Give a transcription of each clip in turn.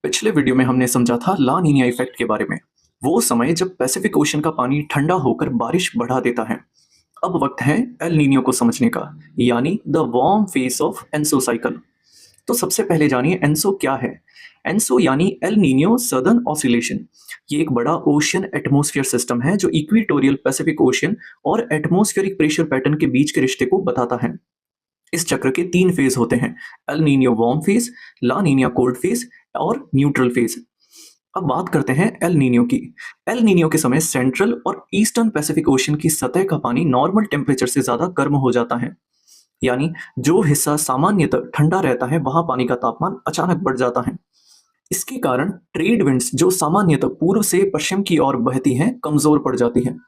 पिछले वीडियो में हमने समझा था ला नीनिया इफेक्ट के बारे में। वो समय जब पैसिफिक ओशन का पानी ठंडा होकर बारिश बढ़ा देता है। अब वक्त है एल नीनियो को समझने का, यानी the warm face of ENSO cycle. तो सबसे पहले जानिए एनसो क्या है। एनसो यानी एल नीनियो सदर्न ऑसिलेशन। ये एक बड़ा ओशियन एटमॉस्फेयर सिस्टम है जो इक्वेटोरियल पैसिफिक ओशियन और एटमॉस्फेरिक प्रेशर पैटर्न के बीच के रिश्ते को बताता है। इस चक्र के 3 फेज होते हैं: एल नीनियो वार्म फेज, ला नीनिया कोल्ड फेज और न्यूट्रल फेज। अब बात करते हैं एल नीनियो की। एल नीनियो के समय सेंट्रल और ईस्टर्न पैसिफिक ओशन की सतह का पानी नॉर्मल टेम्परेचर से ज्यादा गर्म हो जाता है। यानी जो हिस्सा सामान्यतः ठंडा रहता है वहां पानी का तापमान अचानक बढ़ जाता है। इसके कारण ट्रेड विंड्स जो सामान्यतः पूर्व से पश्चिम की ओर बहती हैं कमजोर पड़ जाती हैं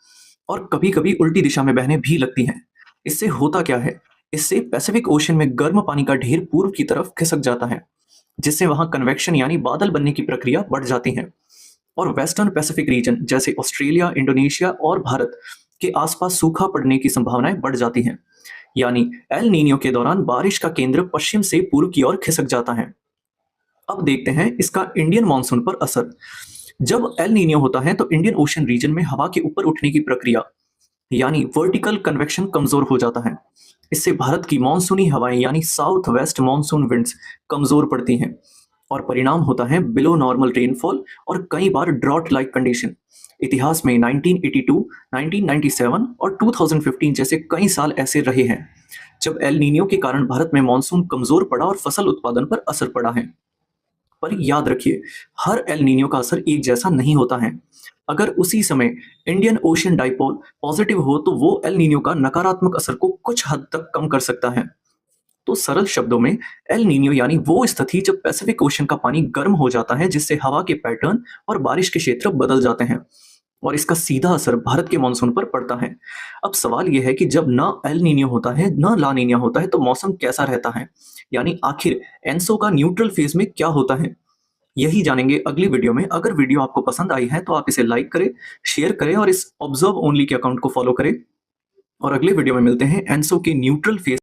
और कभी कभी उल्टी दिशा में बहने भी लगती हैं। इससे होता क्या है, इससे पैसिफिक ओशन में गर्म पानी का ढेर पूर्व की तरफ खिसक जाता है, जिससे वहां कन्वेक्शन यानी बादल बनने की प्रक्रिया बढ़ जाती है। और वेस्टर्न पैसिफिक रीजन जैसे ऑस्ट्रेलिया, इंडोनेशिया और भारत के आसपास सूखा पड़ने की संभावनाएं बढ़ जाती हैं। यानी एल नीनियो के दौरान बारिश का केंद्र पश्चिम से पूर्व की ओर खिसक जाता है। अब देखते हैं इसका इंडियन मानसून पर असर। जब एल नीनियो होता है तो इंडियन ओशन रीजन में हवा के ऊपर उठने की प्रक्रिया यानी वर्टिकल कन्वेक्शन कमजोर हो जाता है। इससे भारत की मानसूनी हवाएं यानी साउथ वेस्ट मानसून विंड्स कमजोर पड़ती हैं और परिणाम होता है बिलो नॉर्मल रेनफॉल और कई बार ड्रॉट लाइक कंडीशन। इतिहास में 1982, 1997 और 2015 जैसे कई साल ऐसे रहे हैं जब एल नीनियो के कारण भारत में मानसून कमजोर पड़ा और फसल उत्पादन पर असर पड़ा है। पर याद रखिए, हर एल नीनियो का असर एक जैसा नहीं होता है। अगर उसी समय इंडियन ओशन डाइपोल पॉजिटिव हो तो वो एल नीनियो का नकारात्मक असर को कुछ हद तक कम कर सकता है। तो सरल शब्दों में, एल नीनियो यानी वो स्थिति जब पैसिफिक ओशन का पानी गर्म हो जाता है जिससे हवा के पैटर्न और बारिश के क्षेत्र बदल जाते हैं और इसका सीधा असर भारत के मानसून पर पड़ता है। अब सवाल यह है कि जब न एल नीनियो होता है न ला नीनिया होता है तो मौसम कैसा रहता है, यानी आखिर एनसो का न्यूट्रल फेज में क्या होता है। यही जानेंगे अगली वीडियो में। अगर वीडियो आपको पसंद आई है तो आप इसे लाइक करें, शेयर करें और इस ऑब्जर्व ओनली के अकाउंट को फॉलो करें। और अगले वीडियो में मिलते हैं एनसो के न्यूट्रल फेज